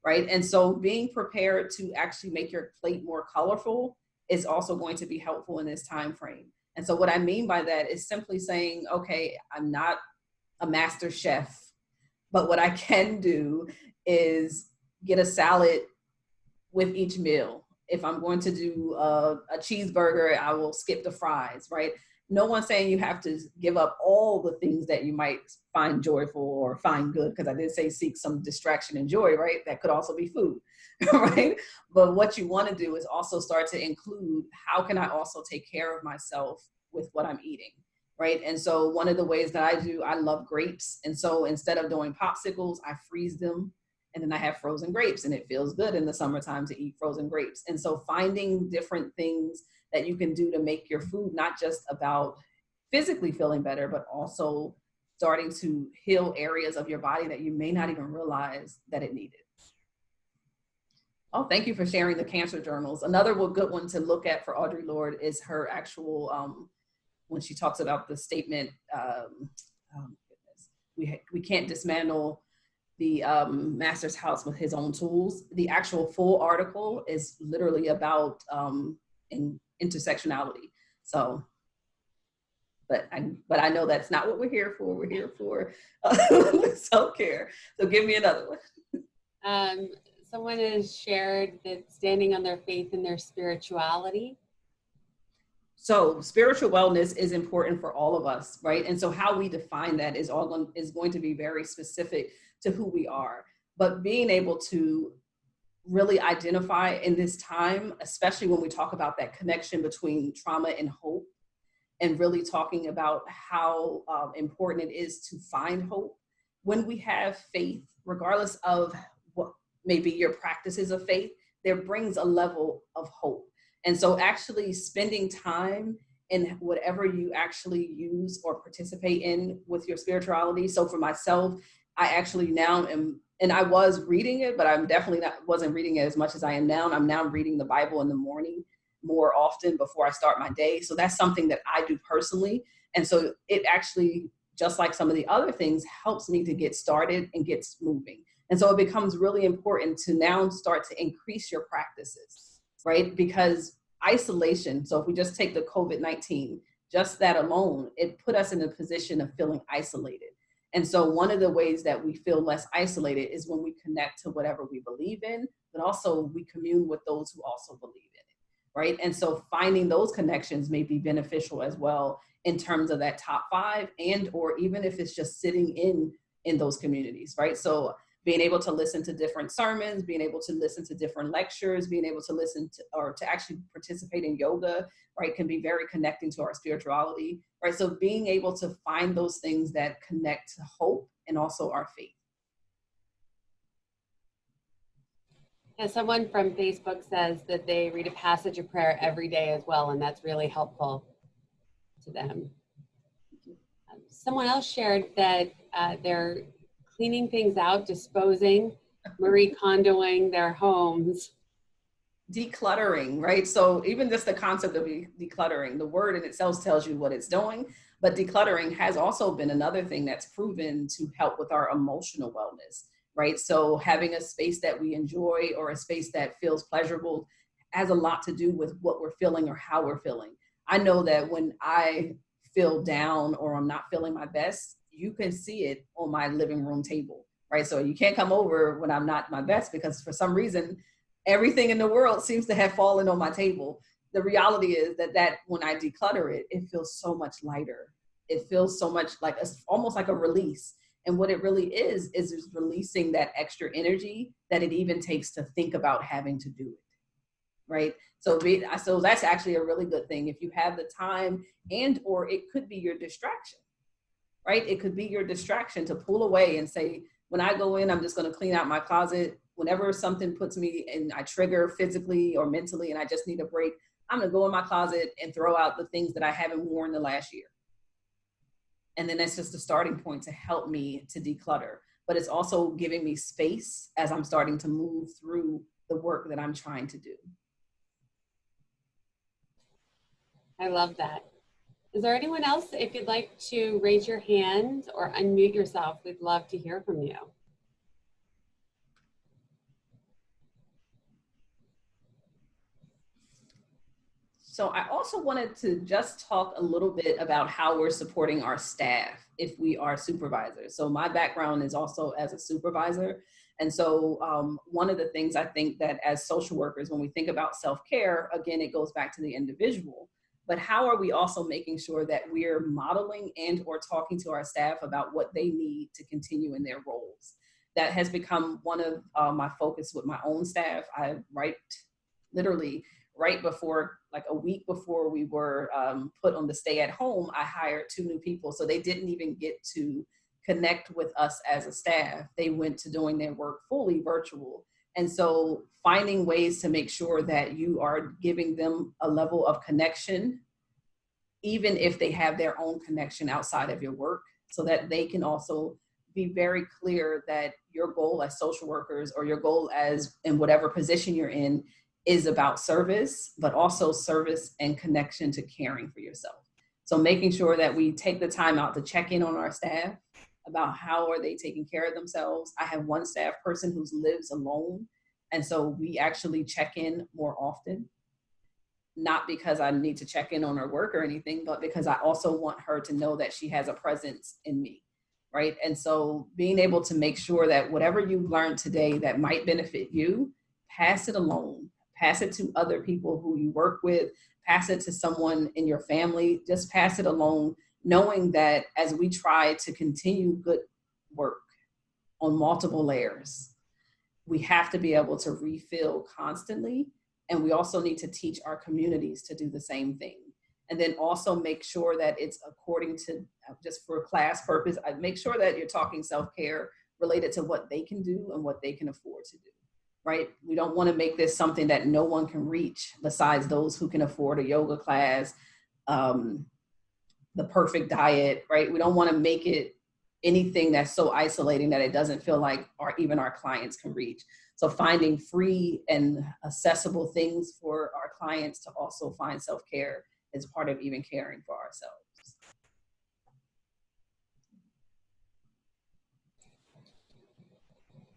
right? And so being prepared to actually make your plate more colorful is also going to be helpful in this time frame. And so what I mean by that is simply saying, okay, I'm not a master chef, but what I can do is get a salad with each meal. If I'm going to do a cheeseburger, I will skip the fries, right? No one's saying you have to give up all the things that you might find joyful or find good, because I did say seek some distraction and joy, right? That could also be food, right? But what you want to do is also start to include, how can I also take care of myself with what I'm eating, right? And so one of the ways that I do, I love grapes. And so instead of doing popsicles, I freeze them, and then I have frozen grapes, and it feels good in the summertime to eat frozen grapes. And so finding different things that you can do to make your food not just about physically feeling better, but also starting to heal areas of your body that you may not even realize that it needed. Oh, thank you for sharing the cancer journals. Another good one to look at for Audrey Lord is her actual, when she talks about the statement, we can't dismantle the master's house with his own tools. The actual full article is literally about intersectionality. So, but I know that's not what we're here for. We're here for self-care. So give me another one.
Someone has shared that standing on their faith and their spirituality.
So spiritual wellness is important for all of us, right? And so how we define that is going to be very specific to who we are. But being able to really identify in this time, especially when we talk about that connection between trauma and hope, and really talking about how important it is to find hope. When we have faith, regardless of what maybe your practices of faith, there brings a level of hope. And so actually spending time in whatever you actually use or participate in with your spirituality. So for myself, I actually now am, and I was reading it, but I'm definitely wasn't reading it as much as I am now. And I'm now reading the Bible in the morning more often before I start my day. So that's something that I do personally. And so it actually, just like some of the other things, helps me to get started and gets moving. And so it becomes really important to now start to increase your practices, right? Because isolation, so if we just take the COVID-19, just that alone, it put us in a position of feeling isolated. And so one of the ways that we feel less isolated is when we connect to whatever we believe in, but also we commune with those who also believe in it, right? And so finding those connections may be beneficial as well in terms of that top 5, and or even if it's just sitting in those communities, right? So being able to listen to different sermons, being able to listen to different lectures, being able to listen to, or to actually participate in yoga, right, can be very connecting to our spirituality, right? So being able to find those things that connect to hope and also our faith.
And someone from Facebook says that they read a passage of prayer every day as well, and that's really helpful to them. Someone else shared that they're cleaning things out, disposing, Marie Kondoing their homes.
Decluttering, right? So even just the concept of decluttering, the word in itself tells you what it's doing, but decluttering has also been another thing that's proven to help with our emotional wellness, right? So having a space that we enjoy or a space that feels pleasurable has a lot to do with what we're feeling or how we're feeling. I know that when I feel down or I'm not feeling my best, you can see it on my living room table, right? So you can't come over when I'm not my best because for some reason, everything in the world seems to have fallen on my table. The reality is that when I declutter it, it feels so much lighter. It feels so much like almost like a release. And what it really is releasing that extra energy that it even takes to think about having to do it, right? So that's actually a really good thing. If you have the time and, or it could be your distraction, right? It could be your distraction to pull away and say, when I go in, I'm just going to clean out my closet. Whenever something puts me in, I trigger physically or mentally, and I just need a break, I'm going to go in my closet and throw out the things that I haven't worn the last year. And then that's just a starting point to help me to declutter. But it's also giving me space as I'm starting to move through the work that I'm trying to do.
I love that. Is there anyone else, if you'd like to raise your hand or unmute yourself, we'd love to hear from you.
So I also wanted to just talk a little bit about how we're supporting our staff if we are supervisors. So my background is also as a supervisor. And so one of the things I think that as social workers, when we think about self-care, again, it goes back to the individual. But how are we also making sure that we're modeling and or talking to our staff about what they need to continue in their roles? that has become one of my focus with my own staff. I literally right before, like a week before we were put on the stay at home, I hired 2 new people. So they didn't even get to connect with us as a staff. They went to doing their work fully virtual. And so finding ways to make sure that you are giving them a level of connection, even if they have their own connection outside of your work, so that they can also be very clear that your goal as social workers, or your goal as in whatever position you're in, is about service, but also service and connection to caring for yourself. So making sure that we take the time out to check in on our staff about how are they taking care of themselves. I have one staff person who lives alone, and so we actually check in more often, not because I need to check in on her work or anything, but because I also want her to know that she has a presence in me, right? And so being able to make sure that whatever you learned today that might benefit you, pass it along, pass it to other people who you work with, pass it to someone in your family, just pass it along, knowing that as we try to continue good work on multiple layers, we have to be able to refill constantly. And we also need to teach our communities to do the same thing. And then also make sure that it's according to, just for class purpose, I make sure that you're talking self-care related to what they can do and what they can afford to do, right? We don't want to make this something that no one can reach besides those who can afford a yoga class, the perfect diet, right? We don't want to make it anything that's so isolating that it doesn't feel like even our clients can reach. So finding free and accessible things for our clients to also find self-care is part of even caring for ourselves.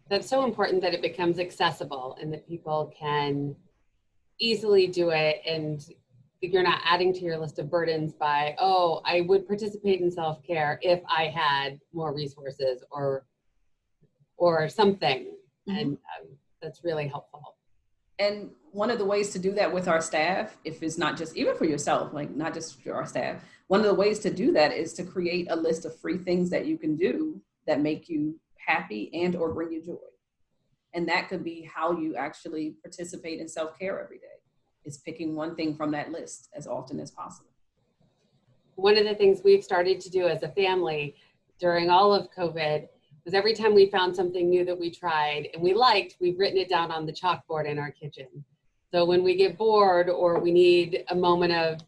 That's so important that it becomes accessible and that people can easily do it, and you're not adding to your list of burdens by, oh, I would participate in self-care if I had more resources or something. Mm-hmm. And that's really helpful.
And one of the ways to do that with our staff, if it's not just, even for yourself, like not just for our staff, one of the ways to do that is to create a list of free things that you can do that make you happy and or bring you joy. And that could be how you actually participate in self-care every day. Is picking one thing from that list as often as possible.
One of the things we've started to do as a family during all of COVID was every time we found something new that we tried and we liked, we've written it down on the chalkboard in our kitchen. So when we get bored or we need a moment of,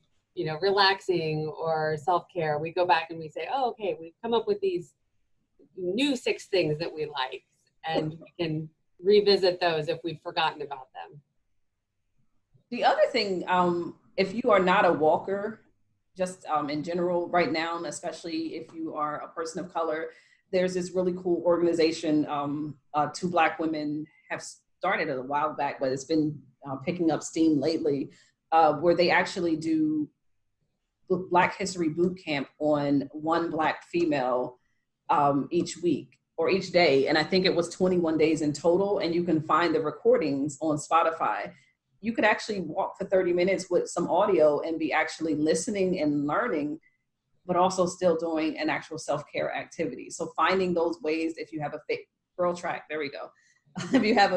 relaxing or self-care, we go back and we say, oh, okay, we've come up with these new 6 things that we like, and we can revisit those if we've forgotten about them.
The other thing, if you are not a walker, just in general right now, especially if you are a person of color, there's this really cool organization 2 Black women have started a while back, but it's been picking up steam lately, where they actually do Black History Boot Camp on one Black female each week or each day. And I think it was 21 days in total, and you can find the recordings on Spotify. You could actually walk for 30 minutes with some audio and be actually listening and learning, but also still doing an actual self-care activity. So finding those ways, if you have a girl track, there we go. If you have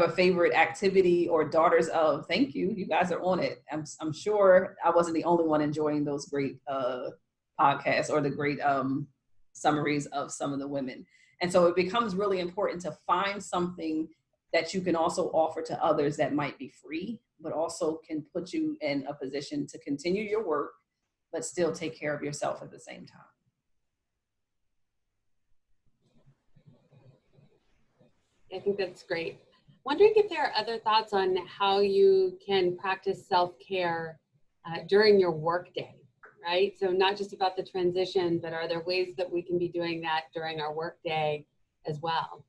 a favorite activity or daughters of, thank you, you guys are on it. I'm sure I wasn't the only one enjoying those great podcasts or the great summaries of some of the women. And so it becomes really important to find something that you can also offer to others that might be free, but also can put you in a position to continue your work, but still take care of yourself at the same time.
I think that's great. Wondering if there are other thoughts on how you can practice self-care during your workday, right? So not just about the transition, but are there ways that we can be doing that during our workday as well?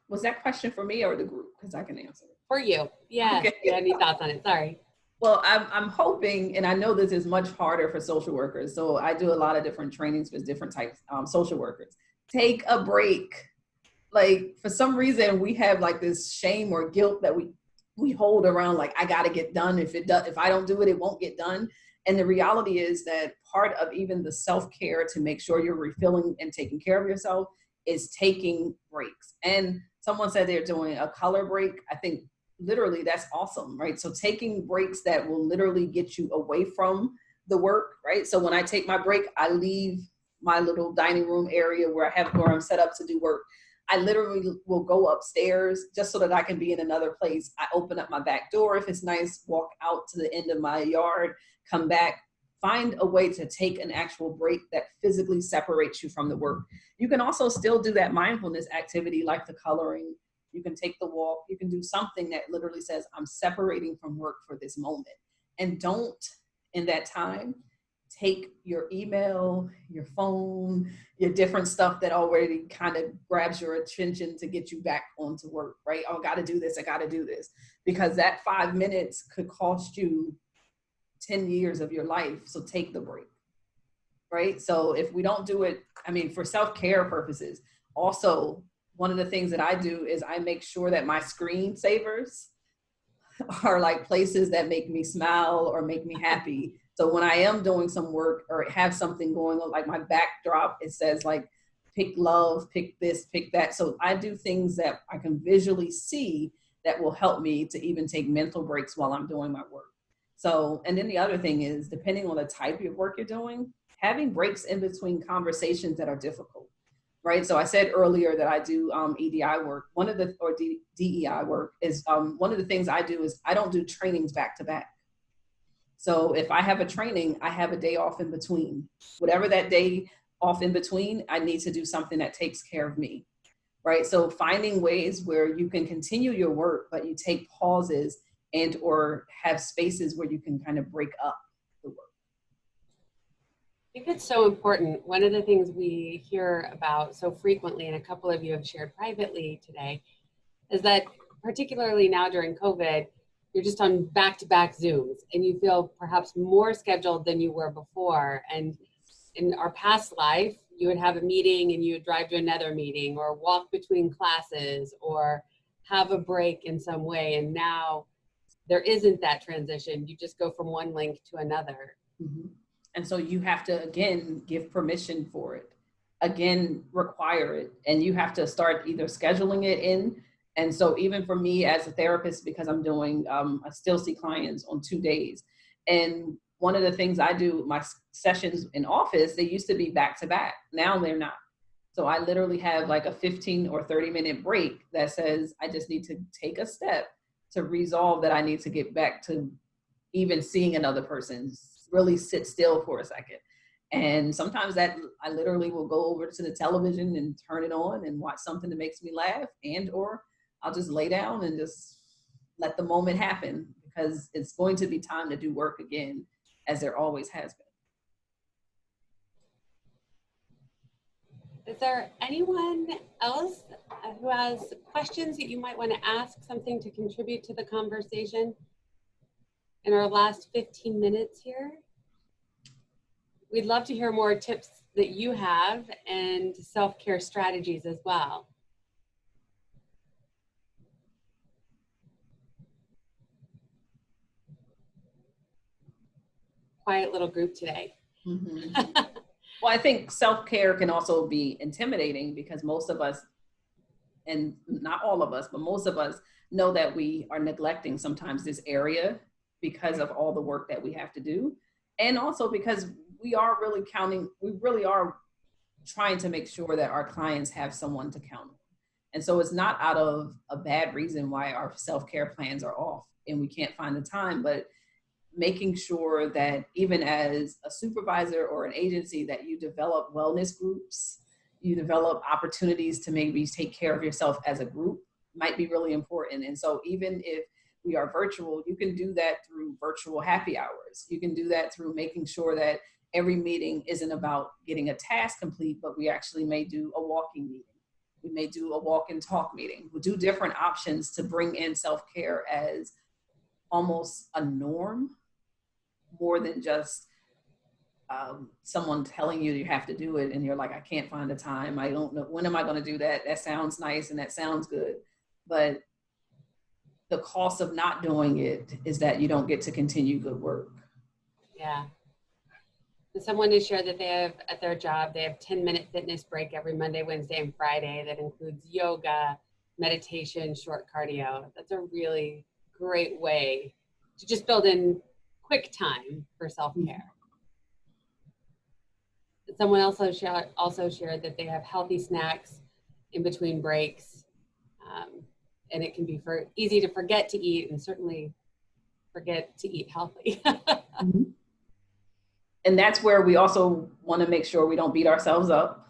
Was that question for me or the group? Because I can answer it.
For you, yeah. Okay. Yeah, any thoughts on it? Sorry.
Well, I'm hoping, and I know this is much harder for social workers, so I do a lot of different trainings with different types of social workers. Take a break. Like, for some reason, we have like this shame or guilt that we we hold around like, I got to get done. If I don't do it, it won't get done. And the reality is that part of even the self-care to make sure you're refilling and taking care of yourself is taking breaks. And someone said they're doing a color break. I think literally that's awesome, right? So taking breaks that will literally get you away from the work, right? So when I take my break, I leave my little dining room area where I'm set up to do work. I literally will go upstairs just so that I can be in another place. I open up my back door if it's nice, walk out to the end of my yard, come back, find a way to take an actual break that physically separates you from the work. You can also still do that mindfulness activity like the coloring. You can take the walk. You can do something that literally says, I'm separating from work for this moment. And don't, in that time, take your email, your phone, your different stuff that already kind of grabs your attention to get you back onto work, right? Oh, I got to do this. I got to do this. Because that 5 minutes could cost you 10 years of your life. So take the break, right? So if we don't do it, I mean, for self-care purposes, also, one of the things that I do is I make sure that my screen savers are like places that make me smile or make me happy. So when I am doing some work or have something going on, like my backdrop, it says like, pick love, pick this, pick that. So I do things that I can visually see that will help me to even take mental breaks while I'm doing my work. So, and then the other thing is, depending on the type of work you're doing, having breaks in between conversations that are difficult, right? So I said earlier that I do EDI work. DEI work is one of the things I do is I don't do trainings back to back. So if I have a training, I have a day off in between. Whatever that day off in between, I need to do something that takes care of me, right? So finding ways where you can continue your work, but you take pauses and or have spaces where you can kind of break up the work.
I think it's so important. One of the things we hear about so frequently, and a couple of you have shared privately today, is that particularly now during COVID, you're just on back-to-back Zooms and you feel perhaps more scheduled than you were before. And in our past life, you would have a meeting and you would drive to another meeting or walk between classes or have a break in some way. And now there isn't that transition. You just go from one link to another.
Mm-hmm. And so you have to, again, give permission for it, again, require it. And you have to start either scheduling it in. And so even for me as a therapist, because I'm doing, I still see clients on 2 days. And one of the things I do, my sessions in office, they used to be back to back. Now they're not. So I literally have like a 15 or 30-minute break that says, I just need to take a step to resolve that I need to get back to even seeing another person, really sit still for a second. And sometimes that I literally will go over to the television and turn it on and watch something that makes me laugh, and or I'll just lay down and just let the moment happen, because it's going to be time to do work again, as there always has been.
Is there anyone else who has questions that you might want to ask, something to contribute to the conversation in our last 15 minutes here? We'd love to hear more tips that you have and self-care strategies as well. Quiet little group today.
Mm-hmm. Well, I think self-care can also be intimidating because most of us, and not all of us, but most of us know that we are neglecting sometimes this area because of all the work that we have to do. And also because we really are trying to make sure that our clients have someone to count on. And so it's not out of a bad reason why our self-care plans are off and we can't find the time, but making sure that even as a supervisor or an agency that you develop wellness groups, you develop opportunities to maybe take care of yourself as a group might be really important. And so even if we are virtual, you can do that through virtual happy hours. You can do that through making sure that every meeting isn't about getting a task complete, but we actually may do a walking meeting. We may do a walk and talk meeting. We'll do different options to bring in self-care as almost a norm, more than just someone telling you have to do it and you're like, I can't find the time. I don't know, when am I going to do that? That sounds nice and that sounds good. But the cost of not doing it is that you don't get to continue good work.
Yeah. Someone has shared that they have at their job, they have 10-minute fitness break every Monday, Wednesday, and Friday that includes yoga, meditation, short cardio. That's a really great way to just build in quick time for self-care. Someone also shared that they have healthy snacks in between breaks. And it can be easy to forget to eat, and certainly forget to eat healthy.
Mm-hmm. And that's where we also want to make sure we don't beat ourselves up,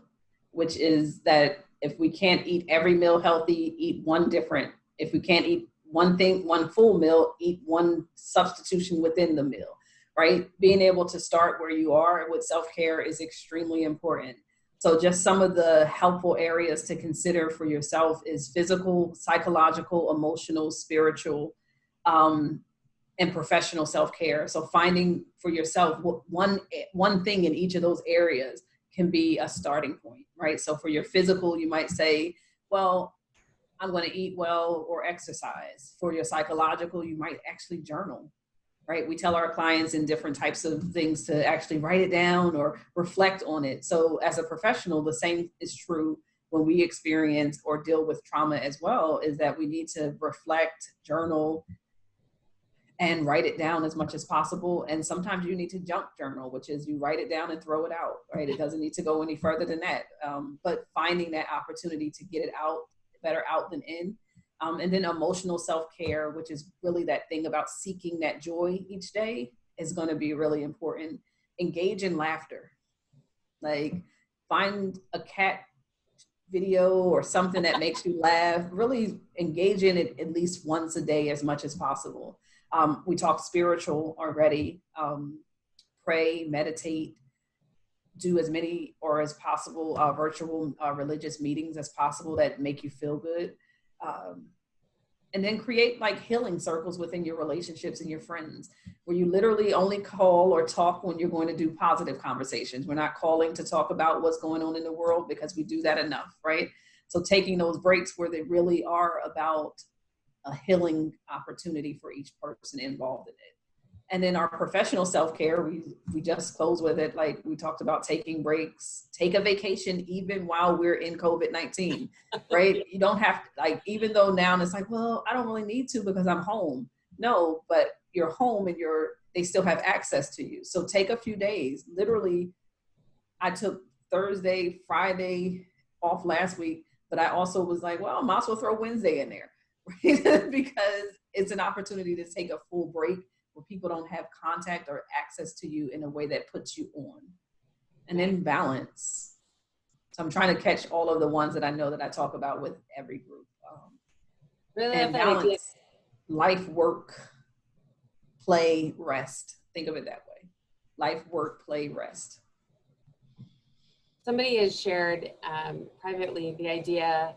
which is that if we can't eat every meal healthy, eat one different. If we can't eat one thing, one full meal, eat one substitution within the meal, right? Being able to start where you are with self-care is extremely important. So just some of the helpful areas to consider for yourself is physical, psychological, emotional, spiritual, and professional self-care. So finding for yourself one thing in each of those areas can be a starting point, right? So for your physical, you might say, well, I'm going to eat well or exercise. For your psychological, you might actually journal, right? We tell our clients in different types of things to actually write it down or reflect on it. So as a professional, the same is true when we experience or deal with trauma as well, is that we need to reflect, journal, and write it down as much as possible. And sometimes you need to junk journal, which is you write it down and throw it out, right? It doesn't need to go any further than that. But finding that opportunity to get it out, better out than in. And then emotional self-care, which is really that thing about seeking that joy each day, is going to be really important. Engage in laughter. Like find a cat video or something that makes you laugh. Really engage in it at least once a day as much as possible. We talked spiritual already. Pray, meditate, do as many or as possible virtual religious meetings as possible that make you feel good. And then create like healing circles within your relationships and your friends, where you literally only call or talk when you're going to do positive conversations. We're not calling to talk about what's going on in the world because we do that enough, right? So taking those breaks where they really are about a healing opportunity for each person involved in it. And then our professional self-care, we just close with it. Like we talked about taking breaks, take a vacation, even while we're in COVID-19, right? You don't have to, like, even though now it's like, well, I don't really need to because I'm home. No, but you're home and they still have access to you. So take a few days. Literally, I took Thursday, Friday off last week, but I also was like, well, I might as well throw Wednesday in there, right? Because it's an opportunity to take a full break where people don't have contact or access to you in a way that puts you on. And then balance. So I'm trying to catch all of the ones that I know that I talk about with every group.
Really
and balance, life, work, play, rest. Think of it that way. Life, work, play, rest.
Somebody has shared privately the idea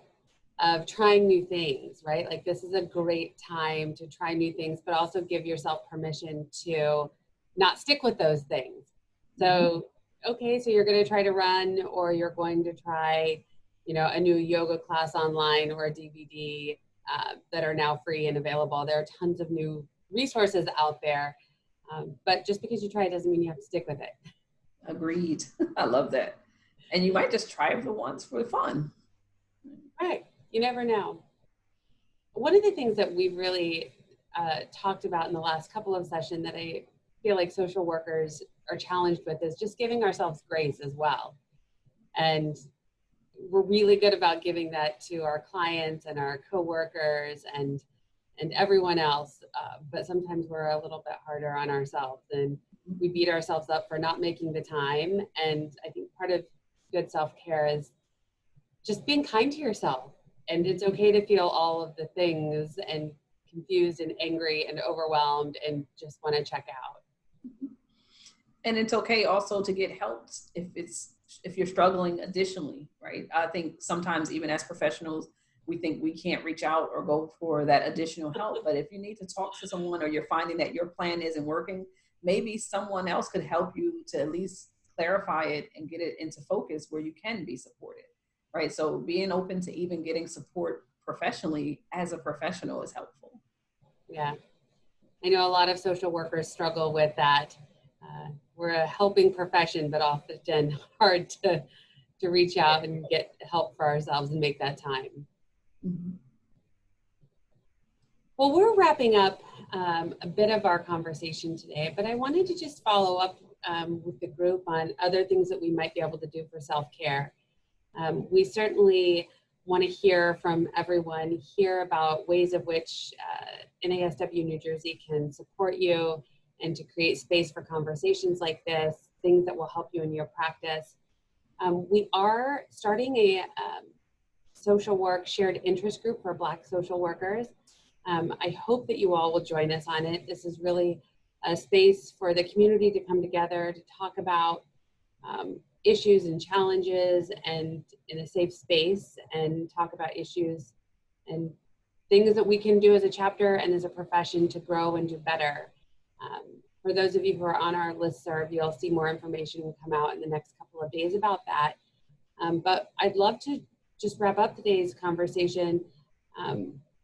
of trying new things, right? Like this is a great time to try new things, but also give yourself permission to not stick with those things. So, okay, so you're going to try to run, or you're going to try, a new yoga class online or a DVD that are now free and available. There are tons of new resources out there, but just because you try it doesn't mean you have to stick with it.
Agreed. I love that. And you might just try it for once for fun.
Right. You never know. One of the things that we've really talked about in the last couple of sessions that I feel like social workers are challenged with is just giving ourselves grace as well. And we're really good about giving that to our clients and our coworkers and everyone else. But sometimes we're a little bit harder on ourselves and we beat ourselves up for not making the time. And I think part of good self-care is just being kind to yourself. And it's okay to feel all of the things and confused and angry and overwhelmed and just want to check out.
And it's okay also to get help if you're struggling additionally, right? I think sometimes even as professionals, we think we can't reach out or go for that additional help. But if you need to talk to someone or you're finding that your plan isn't working, maybe someone else could help you to at least clarify it and get it into focus where you can be supported, right? So being open to even getting support professionally as a professional is helpful.
Yeah. I know a lot of social workers struggle with that. We're a helping profession, but often hard to reach out and get help for ourselves and make that time.
Mm-hmm.
Well, we're wrapping up a bit of our conversation today, but I wanted to just follow up with the group on other things that we might be able to do for self-care. We certainly want to hear from everyone, hear about ways of which NASW New Jersey can support you and to create space for conversations like this, things that will help you in your practice. We are starting a social work shared interest group for Black social workers. I hope that you all will join us on it. This is really a space for the community to come together to talk about issues and challenges and in a safe space, and talk about issues and things that we can do as a chapter and as a profession to grow and do better. For those of you who are on our listserv, you'll see more information come out in the next couple of days about that. But I'd love to just wrap up today's conversation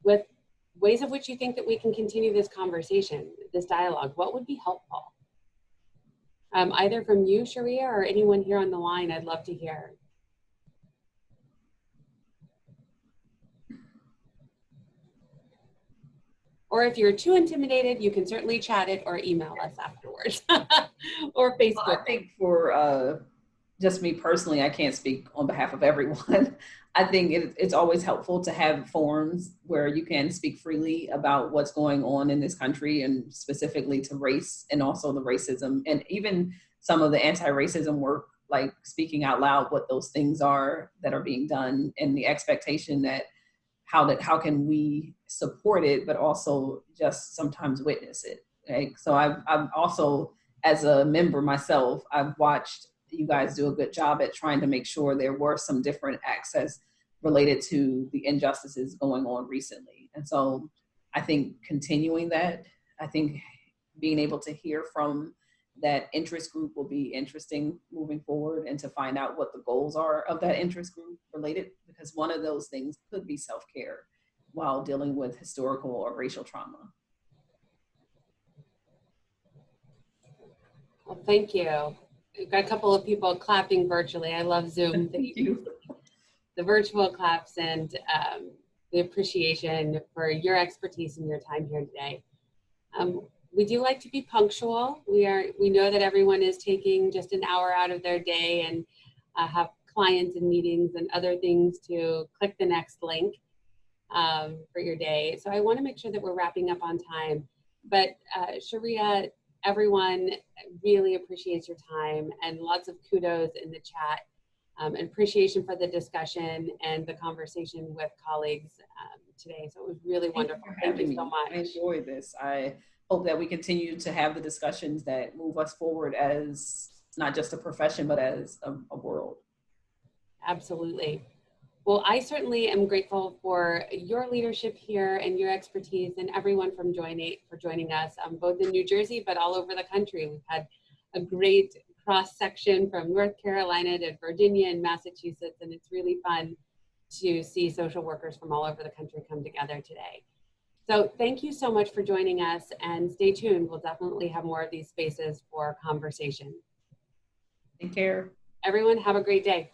with ways of which you think that we can continue this conversation, this dialogue. What would be helpful? Either from you, Sharea, or anyone here on the line, I'd love to hear. Or if you're too intimidated, you can certainly chat it or email us afterwards or Facebook.
Well, I think for just me personally, I can't speak on behalf of everyone. I think it's always helpful to have forums where you can speak freely about what's going on in this country, and specifically to race and also the racism, and even some of the anti-racism work, like speaking out loud what those things are that are being done, and the expectation that how can we support it, but also just sometimes witness it. Right? So I've also, as a member myself, I've watched you guys do a good job at trying to make sure there were some different access related to the injustices going on recently. And so I think continuing that, I think being able to hear from that interest group will be interesting moving forward, and to find out what the goals are of that interest group related, because one of those things could be self-care while dealing with historical or racial trauma.
Well, thank you. We've got a couple of people clapping virtually. I love Zoom.
Thank you.
The virtual claps and the appreciation for your expertise and your time here today. We do like to be punctual. We know that everyone is taking just an hour out of their day and have clients and meetings and other things to click the next link for your day. So I want to make sure that we're wrapping up on time. But Sharea, everyone really appreciates your time, and lots of kudos in the chat, and appreciation for the discussion and the conversation with colleagues today. So it was really wonderful. Thank you so much.
I enjoyed this. I hope that we continue to have the discussions that move us forward as not just a profession, but as a world.
Absolutely. Well, I certainly am grateful for your leadership here and your expertise, and everyone for joining us, both in New Jersey, but all over the country. We've had a great cross section from North Carolina to Virginia and Massachusetts, and it's really fun to see social workers from all over the country come together today. So thank you so much for joining us, and stay tuned. We'll definitely have more of these spaces for conversation.
Take care.
Everyone, have a great day.